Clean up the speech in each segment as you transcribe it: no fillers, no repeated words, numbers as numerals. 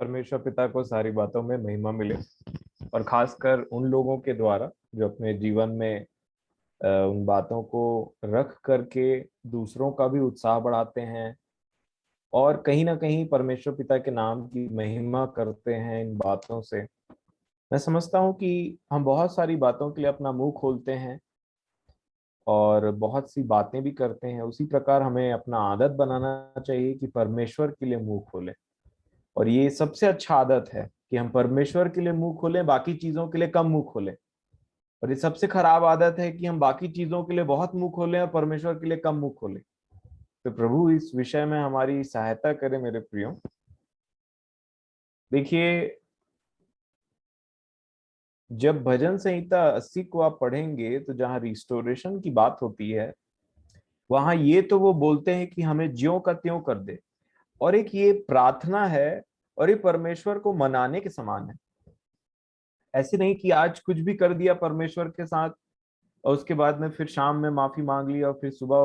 परमेश्वर पिता को सारी बातों में महिमा मिले, और खासकर उन लोगों के द्वारा जो अपने जीवन में उन बातों को रख करके दूसरों का भी उत्साह बढ़ाते हैं, और कहीं ना कहीं परमेश्वर पिता के नाम की महिमा करते हैं इन बातों से। मैं समझता हूँ कि हम बहुत सारी बातों के लिए अपना मुंह खोलते हैं और बहुत सी बातें भी करते हैं। उसी प्रकार हमें अपना आदत बनाना चाहिए कि परमेश्वर के लिए मुंह खोलें। और ये सबसे अच्छा आदत है कि हम परमेश्वर के लिए मुंह खोलें, बाकी चीजों के लिए कम मुंह खोलें। और ये सबसे खराब आदत है कि हम बाकी चीजों के लिए बहुत मुंह खोलें और परमेश्वर के लिए कम मुंह खोलें। तो प्रभु इस विषय में हमारी सहायता करे मेरे प्रियो। देखिए, जब भजन संहिता 80 को आप पढ़ेंगे तो जहां रिस्टोरेशन की बात होती है, वहां ये तो वो बोलते हैं कि हमें ज्यों का त्यों कर दे, और एक ये प्रार्थना है, और ये परमेश्वर को मनाने के समान है। ऐसे नहीं कि आज कुछ भी कर दिया परमेश्वर के साथ और उसके बाद में फिर शाम में माफी मांग ली, और फिर सुबह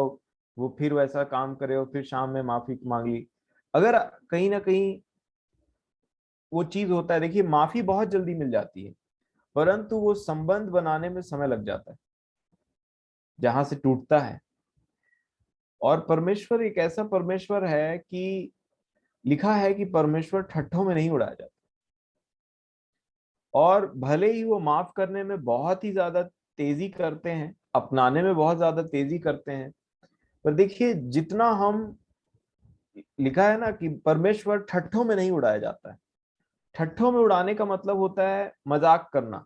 वो फिर वैसा काम करे और फिर शाम में माफी मांग ली। अगर कहीं ना कहीं वो चीज होता है, देखिए माफी बहुत जल्दी मिल जाती है, परंतु वो संबंध बनाने में समय लग जाता है, जहां से टूटता है। और परमेश्वर एक ऐसा परमेश्वर है कि लिखा है कि परमेश्वर ठट्ठों में नहीं उड़ाया जाता। और भले ही वो माफ करने में बहुत ही ज्यादा तेजी करते हैं, अपनाने में बहुत ज्यादा तेजी करते हैं, पर देखिए जितना हम, लिखा है ना कि परमेश्वर ठट्ठों में नहीं उड़ाया जाता है। ठट्ठों में उड़ाने का मतलब होता है मजाक करना,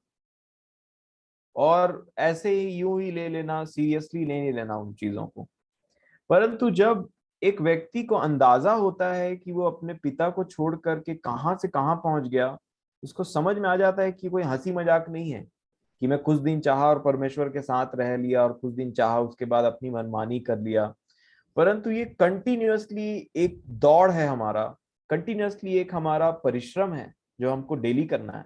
और ऐसे ही यूं ही ले लेना, सीरियसली नहीं लेना उन चीजों को। परंतु जब एक व्यक्ति को अंदाजा होता है कि वो अपने पिता को छोड़ करके कहां से कहां पहुंच गया, उसको समझ में आ जाता है कि कोई हंसी मजाक नहीं है कि मैं कुछ दिन चाहा और परमेश्वर के साथ रह लिया, और कुछ दिन चाहा उसके बाद अपनी मनमानी कर लिया। परंतु ये कंटिन्यूअसली एक दौड़ है हमारा, कंटिन्यूअसली एक हमारा परिश्रम है जो हमको डेली करना है।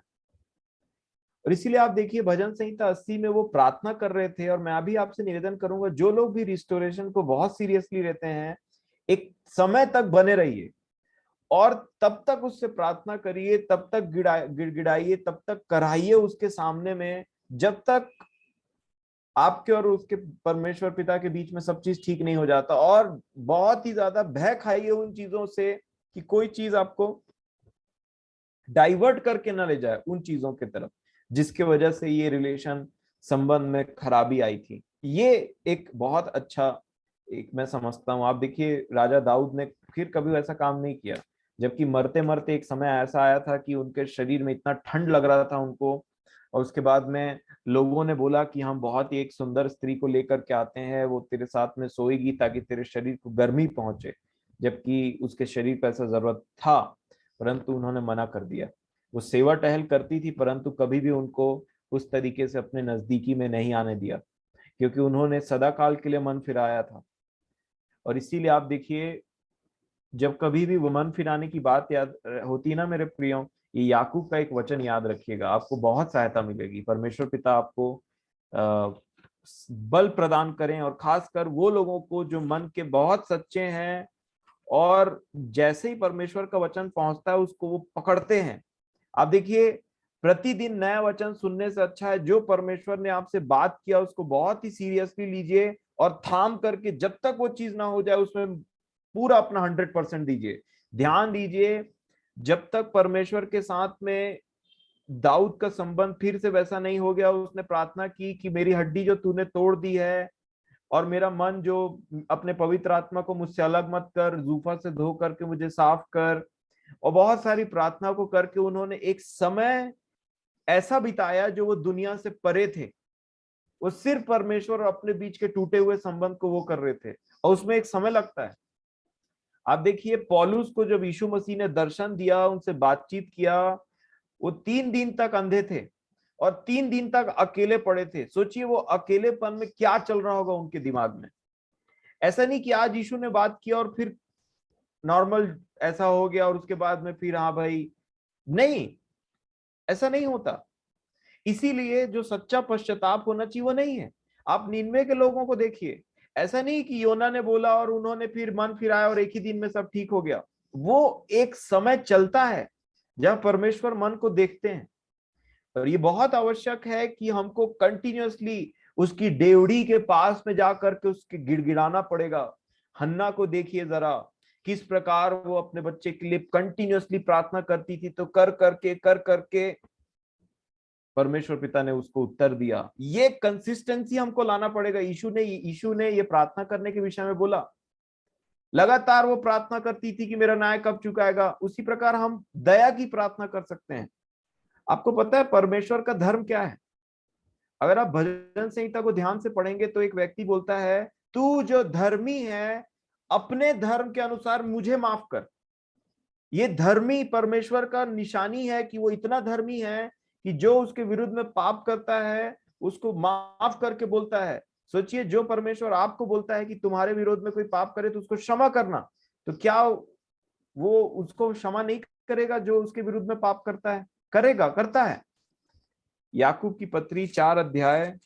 और इसीलिए आप देखिए भजन संहिता 80 में वो प्रार्थना कर रहे थे, और मैं अभी आपसे निवेदन करूंगा, जो लोग भी रिस्टोरेशन को बहुत सीरियसली लेते हैं, एक समय तक बने रहिए, और तब तक उससे प्रार्थना करिए, तब तक गिड़गिड़ाइए, तब तक कराइए उसके सामने में, जब तक आपके और उसके परमेश्वर पिता के बीच में सब चीज ठीक नहीं हो जाता। और बहुत ही ज्यादा भय खाइए उन चीजों से कि कोई चीज आपको डाइवर्ट करके ना ले जाए उन चीजों की तरफ जिसके वजह से ये रिलेशन, संबंध में खराबी आई थी। ये एक बहुत अच्छा, एक मैं समझता हूँ। आप देखिए राजा दाऊद ने फिर कभी वैसा काम नहीं किया, जबकि मरते मरते एक समय ऐसा आया था कि उनके शरीर में इतना ठंड लग रहा था उनको, और उसके बाद में लोगों ने बोला कि हम बहुत ही एक सुंदर स्त्री को लेकर के आते हैं, वो तेरे साथ में सोएगी ताकि तेरे शरीर को गर्मी पहुंचे, जबकि उसके शरीर को ऐसा जरूरत था। परंतु उन्होंने मना कर दिया। वो सेवा टहल करती थी, परंतु कभी भी उनको उस तरीके से अपने नजदीकी में नहीं आने दिया, क्योंकि उन्होंने सदा काल के लिए मन फिराया था। और इसीलिए आप देखिए, जब कभी भी वो मन फिराने की बात याद होती है ना मेरे प्रियो, ये याकूब का एक वचन याद रखिएगा, आपको बहुत सहायता मिलेगी। परमेश्वर पिता आपको बल प्रदान करें, और खासकर वो लोगों को जो मन के बहुत सच्चे हैं, और जैसे ही परमेश्वर का वचन पहुंचता है उसको वो पकड़ते हैं। आप देखिए, प्रतिदिन नया वचन सुनने से अच्छा है जो परमेश्वर ने आपसे बात किया उसको बहुत ही सीरियसली लीजिए, और थाम करके जब तक वो चीज ना हो जाए उसमें पूरा अपना 100% दीजिए, ध्यान दीजिए। जब तक परमेश्वर के साथ में दाऊद का संबंध फिर से वैसा नहीं हो गया, उसने प्रार्थना की कि मेरी हड्डी जो तूने तोड़ दी है, और मेरा मन जो, अपने पवित्र आत्मा को मुझसे अलग मत कर, जूफा से धो करके मुझे साफ कर। और बहुत सारी प्रार्थना को करके उन्होंने एक समय ऐसा बिताया जो वो दुनिया से परे थे, वो सिर्फ परमेश्वर और अपने बीच के टूटे हुए संबंध को वो कर रहे थे, और उसमें एक समय लगता है। आप देखिए पौलुस को जब यीशु मसीह ने दर्शन दिया, उनसे बातचीत किया, वो 3 दिन तक अंधे थे और 3 दिन तक अकेले पड़े थे। सोचिए वो अकेलेपन में क्या चल रहा होगा उनके दिमाग में। ऐसा नहीं कि आज यीशु ने बात किया और फिर नॉर्मल ऐसा हो गया और उसके बाद में फिर हाँ भाई, नहीं, ऐसा नहीं होता। इसीलिए जो सच्चा पश्चाताप होना चाहिए वो नहीं है। आप निनवे के लोगों को देखिए, ऐसा नहीं कि योना ने बोला और उन्होंने फिर मन फिराया और एक ही दिन में सब ठीक हो गया। वो एक समय चलता है, जहां परमेश्वर मन को देखते हैं। और ये बहुत आवश्यक है कि हमको कंटिन्यूअसली उसकी डेवढ़ी के पास में जाकर के उसके गिड़गिड़ाना पड़ेगा। हन्ना को देखिए जरा, किस प्रकार वो अपने बच्चे के लिए कंटिन्यूअसली प्रार्थना करती थी, तो कर करके परमेश्वर पिता ने उसको उत्तर दिया। ये कंसिस्टेंसी हमको लाना पड़ेगा। यीशु ने ये प्रार्थना करने के विषय में बोला, लगातार वो प्रार्थना करती थी कि मेरा न्याय कब चुकाएगा। उसी प्रकार हम दया की प्रार्थना कर सकते हैं। आपको पता है परमेश्वर का धर्म क्या है? अगर आप भजन संहिता को ध्यान से पढ़ेंगे तो एक व्यक्ति बोलता है, तू जो धर्मी है अपने धर्म के अनुसार मुझे माफ कर। ये धर्मी परमेश्वर का निशानी है कि वो इतना धर्मी है कि जो उसके विरुद्ध में पाप करता है उसको माफ करके बोलता है। सोचिए, जो परमेश्वर आपको बोलता है कि तुम्हारे विरोध में कोई पाप करे तो उसको क्षमा करना, तो क्या वो उसको क्षमा नहीं करेगा जो उसके विरुद्ध में पाप करता है? करेगा, करता है। याकूब की पत्री 4 अध्याय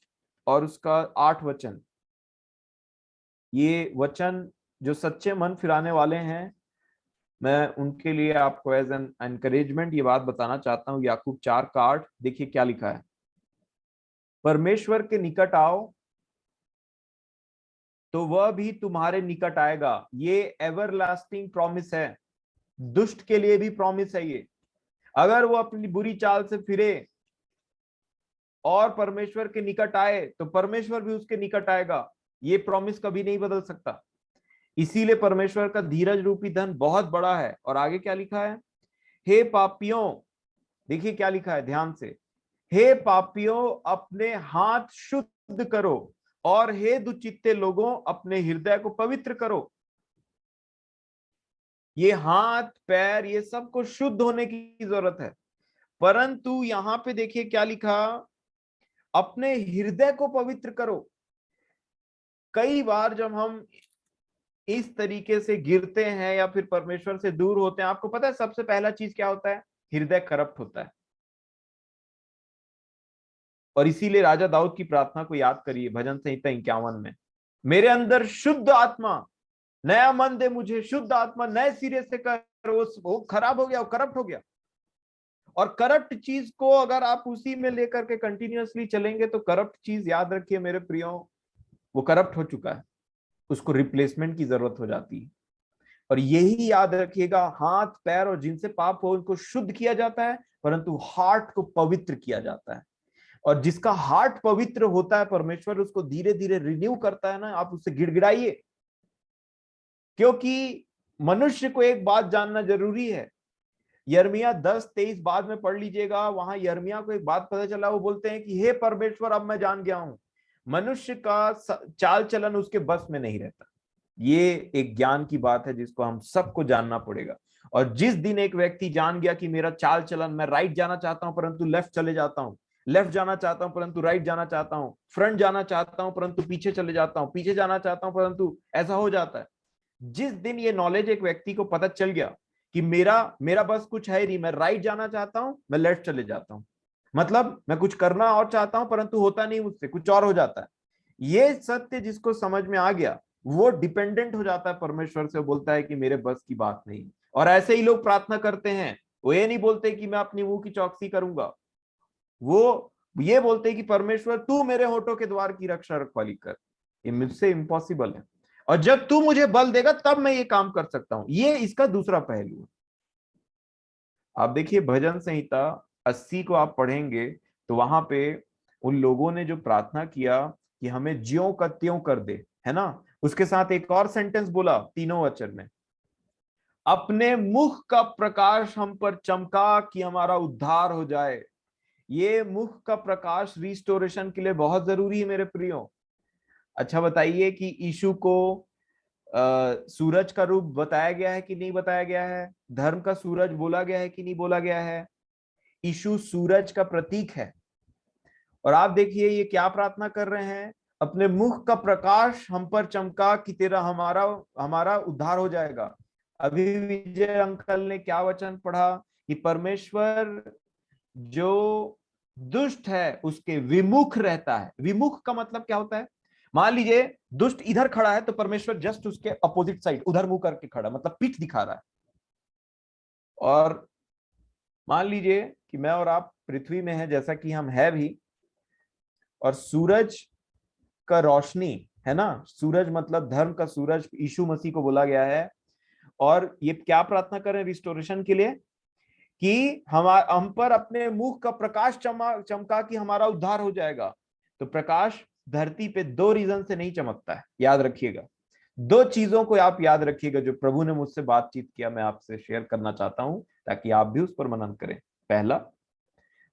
और उसका 8 वचन, ये वचन जो सच्चे मन फिराने वाले हैं, मैं उनके लिए आपको एज एन एनकरेजमेंट ये बात बताना चाहता हूं। याकूब 4:8 देखिए क्या लिखा है, परमेश्वर के निकट आओ तो वह भी तुम्हारे निकट आएगा। ये एवरलास्टिंग प्रॉमिस है, दुष्ट के लिए भी प्रॉमिस है ये। अगर वो अपनी बुरी चाल से फिरे और परमेश्वर के निकट आए तो परमेश्वर भी उसके निकट आएगा। ये प्रॉमिस कभी नहीं बदल सकता। इसीलिए परमेश्वर का धीरज रूपी धन बहुत बड़ा है। और आगे क्या लिखा है, हे पापियों, देखिए क्या लिखा है ध्यान से, हे पापियों अपने हाथ शुद्ध करो और हे दुचित्ते लोगों अपने हृदय को पवित्र करो। ये हाथ पैर ये सब को शुद्ध होने की जरूरत है। परंतु यहां पे देखिए क्या लिखा, अपने हृदय को पवित्र करो। कई बार जब हम इस तरीके से गिरते हैं या फिर परमेश्वर से दूर होते हैं, आपको पता है सबसे पहला चीज क्या होता है? हृदय करप्ट होता है। और इसीलिए राजा दाऊद की प्रार्थना को याद करिए, भजन संहिता 51 में, मेरे अंदर शुद्ध आत्मा, नया मन दे मुझे, शुद्ध आत्मा नए सिरे से कर। वो खराब हो गया, वो करप्ट हो गया। और करप्ट चीज को अगर आप उसी में लेकर के कंटिन्यूअसली चलेंगे तो करप्ट चीज, याद रखिए मेरे प्रियो, वो करप्ट हो चुका है, उसको रिप्लेसमेंट की जरूरत हो जाती है। और यही याद रखिएगा, हाथ पैर और जिनसे पाप हो उनको शुद्ध किया जाता है, परंतु हार्ट को पवित्र किया जाता है। और जिसका हार्ट पवित्र होता है परमेश्वर उसको धीरे धीरे रिन्यू करता है ना। आप उससे गिड़गिड़ाइए, क्योंकि मनुष्य को एक बात जानना जरूरी है। यिर्मयाह 10:23 बाद में पढ़ लीजिएगा, वहां यिर्मयाह को एक बात पता चला। वो बोलते हैं कि हे परमेश्वर, अब मैं जान गया हूं मनुष्य का चाल चलन उसके बस में नहीं रहता। ये एक ज्ञान की बात है जिसको हम सबको जानना पड़ेगा। और जिस दिन एक व्यक्ति जान गया कि मेरा चाल चलन, मैं राइट जाना चाहता हूं परंतु लेफ्ट चले जाता हूं, लेफ्ट जाना चाहता हूं परंतु राइट जाना चाहता हूं, फ्रंट जाना चाहता हूं परंतु पीछे चले जाता हूं, पीछे जाना चाहता हूं परंतु ऐसा हो जाता है। जिस दिन ये नॉलेज एक व्यक्ति को पता चल गया कि मेरा मेरा बस कुछ है नहीं, मैं राइट जाना चाहता हूं, मैं लेफ्ट चले जाता हूं, मतलब मैं कुछ करना और चाहता हूं परंतु होता नहीं मुझसे, कुछ और हो जाता है। ये सत्य जिसको समझ में आ गया वो डिपेंडेंट हो जाता है परमेश्वर से, बोलता है कि मेरे बस की बात नहीं। और ऐसे ही लोग प्रार्थना करते हैं, वो ये नहीं बोलते कि मैं अपनी मुंह की चौकसी करूंगा, वो ये बोलते हैं कि परमेश्वर तू मेरे होठों के द्वार की रक्षा रखवाली कर। ये मुझसे इम्पॉसिबल है, और जब तू मुझे बल देगा तब मैं ये काम कर सकता हूं। ये इसका दूसरा पहलू है। आप देखिए भजन संहिता 80 को आप पढ़ेंगे तो वहां पे उन लोगों ने जो प्रार्थना किया कि हमें ज्यों का त्यों कर दे, है ना, उसके साथ एक और सेंटेंस बोला तीनों वचन में, अपने मुख का प्रकाश हम पर चमका कि हमारा उद्धार हो जाए। ये मुख का प्रकाश रिस्टोरेशन के लिए बहुत जरूरी है मेरे प्रियो। अच्छा बताइए कि यीशु को सूरज का रूप बताया गया है कि नहीं बताया गया है? धर्म का सूरज बोला गया है कि नहीं बोला गया है? यीशु सूरज का प्रतीक है। और आप देखिए ये क्या प्रार्थना कर रहे हैं, अपने मुख का प्रकाश हम पर चमका कि तेरा हमारा हमारा उद्धार हो जाएगा। अभी विजय अंकल ने क्या वचन पढ़ा कि परमेश्वर जो दुष्ट है उसके विमुख रहता है। विमुख का मतलब क्या होता है? मान लीजिए दुष्ट इधर खड़ा है तो परमेश्वर जस्ट उसके अपोजिट साइड उधर मुंह करके खड़ा, मतलब पीठ दिखा रहा है। और मान लीजिए कि मैं और आप पृथ्वी में हैं, जैसा कि हम है भी, और सूरज का रोशनी है ना, सूरज मतलब धर्म का सूरज यीशु मसीह को बोला गया है। और ये क्या प्रार्थना करें रिस्टोरेशन के लिए कि हम पर अपने मुख का प्रकाश चमका कि हमारा उद्धार हो जाएगा। तो प्रकाश धरती पे दो रीजन से नहीं चमकता है, याद रखिएगा। दो चीजों को आप याद रखिएगा जो प्रभु ने मुझसे बातचीत किया, मैं आपसे शेयर करना चाहता हूं ताकि आप भी उस पर मनन करें। पहला,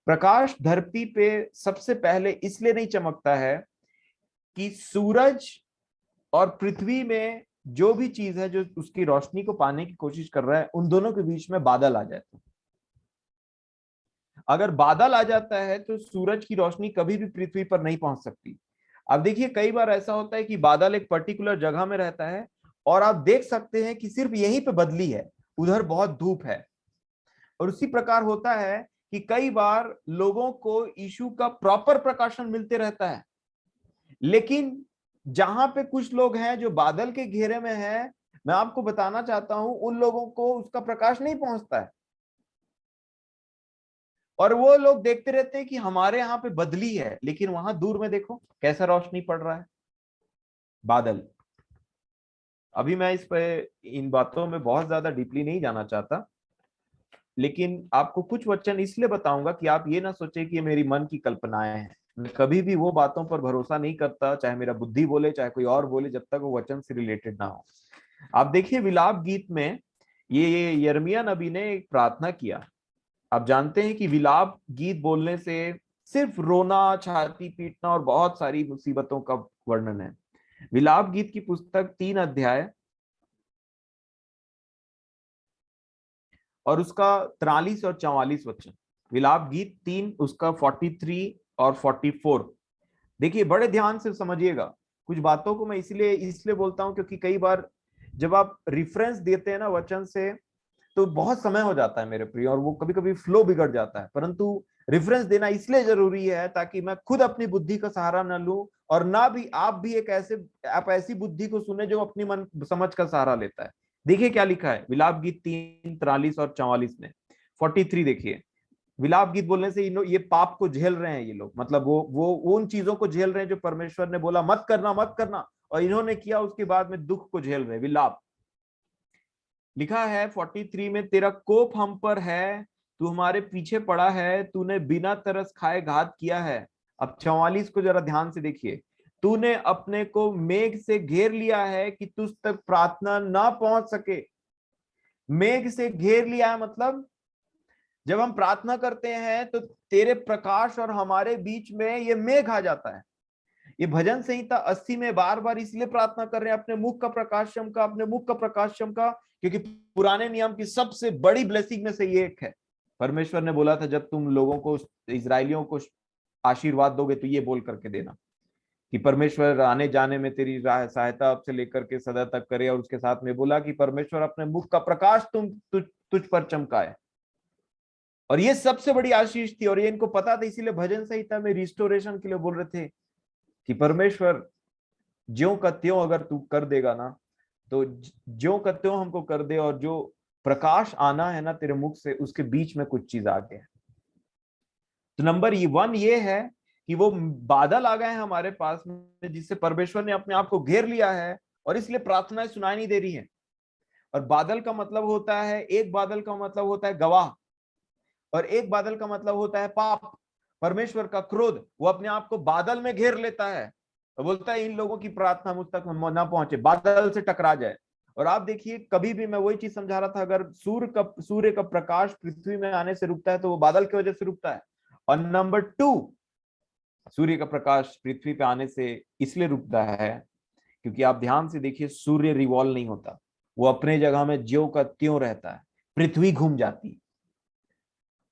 प्रकाश धरती पे सबसे पहले इसलिए नहीं चमकता है कि सूरज और पृथ्वी में जो भी चीज है जो उसकी रोशनी को पाने की कोशिश कर रहा है, उन दोनों के बीच में बादल आ जाए। अगर बादल आ जाता है तो सूरज की रोशनी कभी भी पृथ्वी पर नहीं पहुंच सकती। अब देखिए, कई बार ऐसा होता है कि बादल एक पर्टिकुलर जगह में रहता है और आप देख सकते हैं कि सिर्फ यहीं पे बदली है, उधर बहुत धूप है। और उसी प्रकार होता है कि कई बार लोगों को यीशु का प्रॉपर प्रकाशन मिलते रहता है, लेकिन जहां पे कुछ लोग हैं जो बादल के घेरे में हैं, मैं आपको बताना चाहता हूं उन लोगों को उसका प्रकाश नहीं पहुंचता है। और वो लोग देखते रहते हैं कि हमारे यहाँ पे बदली है, लेकिन वहां दूर में देखो कैसा रोशनी पड़ रहा है, बादल। अभी मैं इस पे इन बातों में बहुत ज्यादा डीपली नहीं जाना चाहता, लेकिन आपको कुछ वचन इसलिए बताऊंगा कि आप ये ना सोचे कि ये मेरी मन की कल्पनाएं हैं। मैं कभी भी वो बातों पर भरोसा नहीं करता, चाहे मेरा बुद्धि बोले चाहे कोई और बोले, जब तक वो वचन से रिलेटेड ना हो। आप देखिए विलाप गीत में ये यिर्मयाह नबी ने एक प्रार्थना किया। आप जानते हैं कि विलाप गीत बोलने से सिर्फ रोना, छाती पीटना और बहुत सारी मुसीबतों का वर्णन है। विलाप गीत की पुस्तक 3 अध्याय और उसका 43 और 44 वचन। विलाप गीत 3 उसका 43 और 44। देखिए बड़े ध्यान से समझिएगा। कुछ बातों को मैं इसलिए इसलिए बोलता हूं क्योंकि कई बार जब आप रिफरेंस देते हैं ना वचन से, तो बहुत समय हो जाता है मेरे प्रिय, और वो कभी कभी फ्लो बिगड़ जाता है। परंतु रेफरेंस देना इसलिए जरूरी है ताकि मैं खुद अपनी बुद्धि का सहारा न लूं, और ना भी आप भी आप ऐसी बुद्धि को सुने जो अपनी मन समझ का सहारा लेता है। देखिए क्या लिखा है विलाप गीत 3:43 और 44 में। 43 देखिए, विलाप गीत बोलने से ये पाप को झेल रहे हैं ये लोग, मतलब वो उन चीजों को झेल रहे हैं जो परमेश्वर ने बोला मत करना मत करना, और इन्होंने किया, उसके बाद में दुख को झेल रहे हैं। विलाप लिखा है 43 में, तेरा कोप हम पर है, तू हमारे पीछे पड़ा है, तूने बिना तरस खाए घात किया है। अब 44 को जरा ध्यान से देखिए, तूने अपने को मेघ से घेर लिया है कि तुझ तक प्रार्थना ना पहुंच सके। मेघ से घेर लिया है मतलब जब हम प्रार्थना करते हैं तो तेरे प्रकाश और हमारे बीच में ये मेघ आ जाता है। ये भजन संहिता 80 में बार बार इसलिए प्रार्थना कर रहे हैं, अपने मुख का प्रकाश चमका, अपने मुख का प्रकाश चमका, क्योंकि पुराने नियम की सबसे बड़ी ब्लेसिंग में से ये एक है। परमेश्वर ने बोला था जब तुम लोगों को, इजरायलियों को आशीर्वाद दोगे तो ये बोल करके देना कि परमेश्वर आने जाने में तेरी सहायता अब से लेकर के सदा तक करे। और उसके साथ में बोला कि परमेश्वर अपने मुख का प्रकाश तुझ पर चमकाए। और ये सबसे बड़ी आशीष थी, और ये इनको पता था, इसीलिए भजन संहिता में रिस्टोरेशन के लिए बोल रहे थे कि परमेश्वर ज्यों का त्यों अगर तू कर देगा ना, तो ज्यों का त्यों हमको कर दे, और जो प्रकाश आना है ना तेरे मुख से, उसके बीच में कुछ चीज आ गया। तो नंबर 1 ये है कि वो बादल आ गए हैं हमारे पास में, जिससे परमेश्वर ने अपने आप को घेर लिया है, और इसलिए प्रार्थनाएं सुनाई नहीं दे रही हैं। और बादल का मतलब होता है, एक बादल का मतलब होता है गवाह, और एक बादल का मतलब होता है पाप। परमेश्वर का क्रोध वो अपने आप को बादल में घेर लेता है और बोलता है इन लोगों की प्रार्थना मुझ तक ना पहुंचे, बादल से टकरा जाए। और आप देखिए, कभी भी मैं वही चीज समझा रहा था, अगर सूर्य का प्रकाश पृथ्वी में आने से रुकता है तो वो बादल की वजह से रुकता है। और नंबर 2, सूर्य का प्रकाश पृथ्वी पे आने से इसलिए रुकता है क्योंकि आप ध्यान से देखिए, सूर्य रिवॉल्व नहीं होता, वो अपने जगह में ज्यों का त्यों रहता है। पृथ्वी घूम जाती है,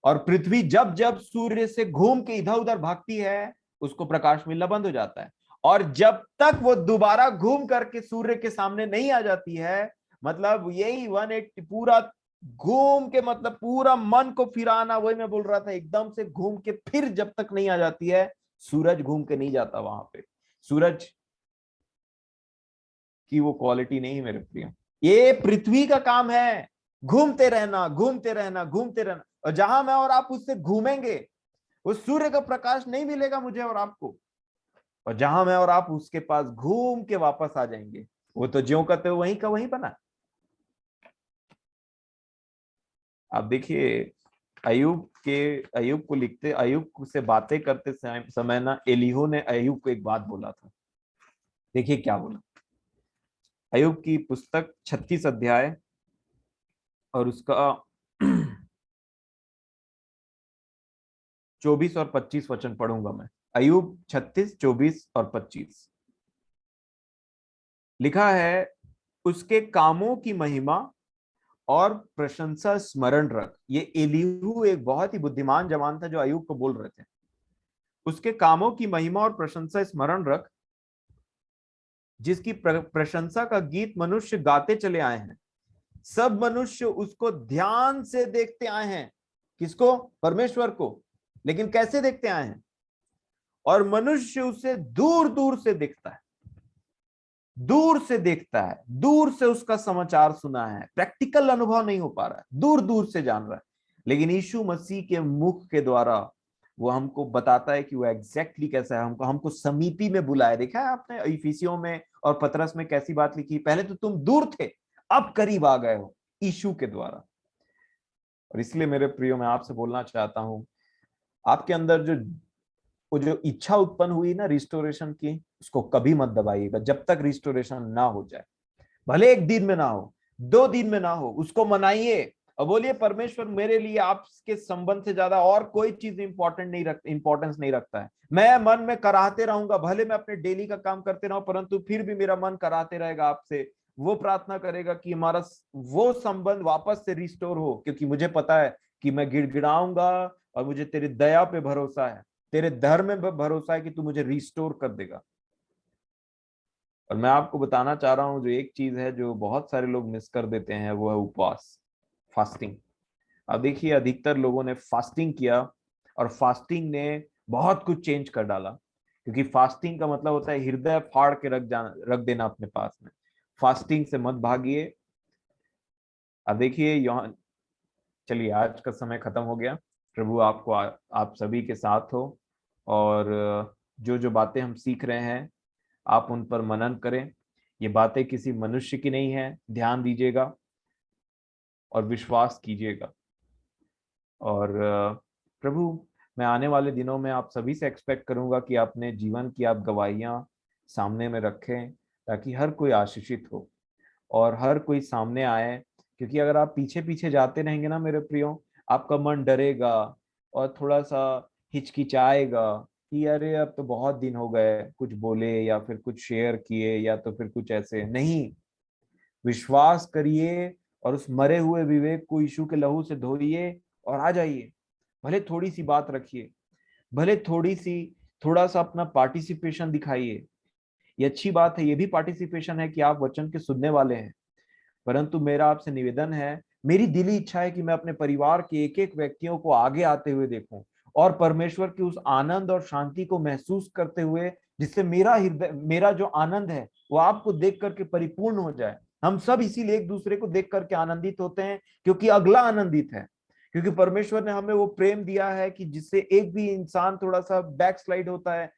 और पृथ्वी जब जब सूर्य से घूम के इधर उधर भागती है उसको प्रकाश मिलना बंद हो जाता है। और जब तक वो दोबारा घूम करके सूर्य के सामने नहीं आ जाती है, मतलब यही 180 पूरा घूम के, मतलब पूरा मन को फिराना, वही मैं बोल रहा था, एकदम से घूम के फिर जब तक नहीं आ जाती है, सूरज घूम के नहीं जाता वहां पे। सूरज की वो क्वालिटी नहीं है मेरे प्रिय, ये पृथ्वी का काम है, घूमते रहना घूमते रहना घूमते रहना। और जहां मैं और आप उससे घूमेंगे, उस सूर्य का प्रकाश नहीं मिलेगा मुझे और आपको, और जहां मैं और आप उसके पास घूम के वापस आ जाएंगे, वो तो ज्यों कहते हो वहीं का वहीं बना। आप देखिए, अयुब को लिखते, अयुब से बातें करते समय ना एलीहू ने अयुब को एक बात बोला था। देखिए क्या बोला। अयुब की पुस्तक 36 अध्याय और उसका 24 और 25 वचन पढ़ूंगा मैं। अयुब 36, 24 और 25 लिखा है, उसके कामों की महिमा और प्रशंसा स्मरण रख। ये एलीहू एक बहुत ही बुद्धिमान जवान था जो अयुब को बोल रहे थे। उसके कामों की महिमा और प्रशंसा स्मरण रख, जिसकी प्रशंसा का गीत मनुष्य गाते चले आए हैं। सब मनुष्य उसको ध्यान से देखते आए हैं। किसको? परमेश्वर को। लेकिन कैसे देखते आए हैं? और मनुष्य उसे दूर दूर से देखता है, दूर से देखता है, दूर से उसका समाचार सुना है, प्रैक्टिकल अनुभव नहीं हो पा रहा है, दूर दूर से जान रहा है। लेकिन यीशु मसीह के मुख के द्वारा वो हमको बताता है कि वो एग्जैक्टली कैसा है। हमको हमको समीपी में बुलाया। देखा है आपने इफिसियों में और पतरस में कैसी बात लिखी? पहले तो तुम दूर थे, अब करीब आ गए हो यीशु के द्वारा। और इसलिए मेरे प्रियो, मैं आपसे बोलना चाहता हूं, आपके अंदर जो वो जो इच्छा उत्पन्न हुई ना रिस्टोरेशन की, उसको कभी मत दबाइएगा जब तक रिस्टोरेशन ना हो जाए। भले एक दिन में ना हो, 2 दिन में ना हो, उसको मनाइए और बोलिए, परमेश्वर मेरे लिए आपके संबंध से ज्यादा और कोई चीज इंपॉर्टेंस नहीं रखता है। मैं मन में कराहते रहूंगा, भले मैं अपने डेली का काम करते रहूं, परंतु फिर भी मेरा मन कराहते रहेगा आपसे। वो प्रार्थना करेगा कि हमारा वो संबंध वापस से रिस्टोर हो, क्योंकि मुझे पता है कि मैं गिड़गिड़ाऊंगा और मुझे तेरी दया पे भरोसा है, तेरे धर्म में भरोसा है कि तू मुझे रिस्टोर कर देगा। और मैं आपको बताना चाह रहा हूं, जो एक चीज है जो बहुत सारे लोग मिस कर देते हैं, वो है उपवास, फास्टिंग। अब देखिए, अधिकतर लोगों ने फास्टिंग किया और फास्टिंग ने बहुत कुछ चेंज कर डाला, क्योंकि फास्टिंग का मतलब होता है हृदय फाड़ के रख देना अपने पास में। फास्टिंग से मत भागिए। अब देखिए यौन, चलिए आज का समय खत्म हो गया। प्रभु आपको आप सभी के साथ हो, और जो जो बातें हम सीख रहे हैं आप उन पर मनन करें। ये बातें किसी मनुष्य की नहीं है, ध्यान दीजिएगा और विश्वास कीजिएगा। और प्रभु, मैं आने वाले दिनों में आप सभी से एक्सपेक्ट करूंगा कि अपने जीवन की आप गवाहियां सामने में रखें, ताकि हर कोई आशीषित हो और हर कोई सामने आए। क्योंकि अगर आप पीछे पीछे जाते रहेंगे ना मेरे प्रियो, आपका मन डरेगा और थोड़ा सा हिचकिचाएगा कि अरे अब तो बहुत दिन हो गए कुछ बोले या फिर कुछ शेयर किए या तो फिर कुछ ऐसे नहीं। विश्वास करिए और उस मरे हुए विवेक को यीशु के लहू से धोइए और आ जाइए। भले थोड़ी सी बात रखिए, भले थोड़ा सा अपना पार्टिसिपेशन दिखाइए। ये अच्छी बात है, ये भी पार्टिसिपेशन है कि आप वचन के सुनने वाले हैं। परंतु मेरा आपसे निवेदन है, मेरी दिली इच्छा है कि मैं अपने परिवार के एक एक व्यक्तियों को आगे आते हुए देखूं और परमेश्वर की उस आनंद और शांति को महसूस करते हुए, जिससे मेरा हृदय, मेरा जो आनंद है वो आपको देख करके परिपूर्ण हो जाए। हम सब इसीलिए एक दूसरे को देख करके आनंदित होते हैं, क्योंकि अगला आनंदित है। क्योंकि परमेश्वर ने हमें वो प्रेम दिया है कि जिससे एक भी इंसान थोड़ा सा बैक स्लाइड होता है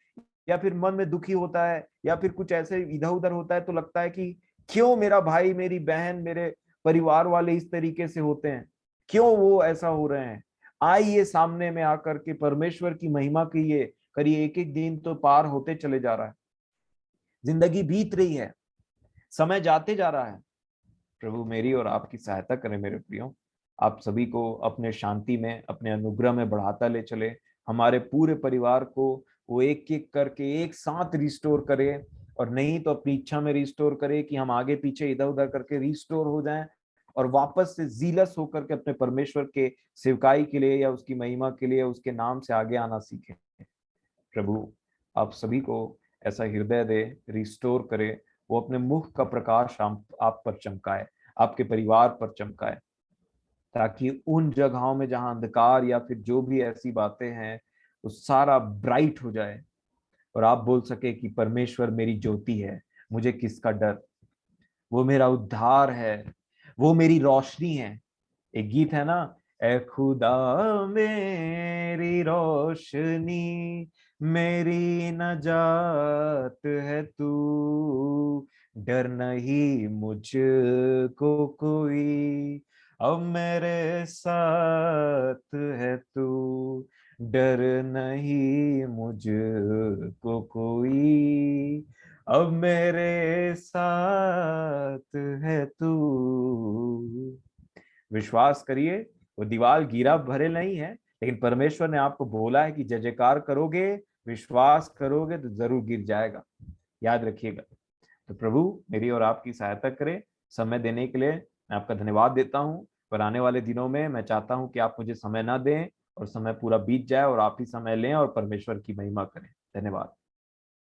या फिर मन में दुखी होता है या फिर कुछ ऐसे इधर उधर होता है, तो लगता है कि क्यों मेरा भाई, मेरी बहन, मेरे परिवार वाले इस तरीके से होते हैं, क्यों वो ऐसा हो रहे हैं। आइए सामने में आकर के परमेश्वर की महिमा कीजिए, करिए। एक एक दिन तो पार होते चले जा रहा है, जिंदगी बीत रही है, समय जाते जा रहा है। प्रभु मेरी और आपकी सहायता करें मेरे प्रियो। आप सभी को अपने शांति में, अपने अनुग्रह में बढ़ाता ले चले। हमारे पूरे परिवार को वो एक एक करके एक साथ रिस्टोर करे, और नहीं तो अपनी इच्छा में रिस्टोर करे कि हम आगे पीछे इधर उधर करके रिस्टोर हो जाएं और वापस से जीलस होकर के अपने परमेश्वर के सेवकाई के लिए या उसकी महिमा के लिए उसके नाम से आगे आना सीखें। प्रभु आप सभी को ऐसा हृदय दे, रिस्टोर करे। वो अपने मुख का प्रकाश आप पर चमकाए, आपके परिवार पर चमकाए, ताकि उन जगहों में जहां अंधकार या फिर जो भी ऐसी बातें हैं वो सारा ब्राइट हो जाए और आप बोल सके कि परमेश्वर मेरी ज्योति है, मुझे किसका डर। वो मेरा उद्धार है, वो मेरी रोशनी है। एक गीत है ना ए खुदा मेरी रोशनी, मेरी नजात है तू, डर नहीं मुझको कोई, अब मेरे साथ है तू, डर नहीं मुझको कोई, अब मेरे साथ है तू। विश्वास करिए, वो दीवार गिरा भरे नहीं है, लेकिन परमेश्वर ने आपको बोला है कि जय जयकार करोगे, विश्वास करोगे तो जरूर गिर जाएगा। याद रखिएगा। तो प्रभु मेरी और आपकी सहायता करे। समय देने के लिए मैं आपका धन्यवाद देता हूँ। पर आने वाले दिनों में मैं चाहता हूँ कि आप मुझे समय ना दें और समय पूरा बीत जाए और आप ही समय लें और परमेश्वर की महिमा करें। धन्यवाद।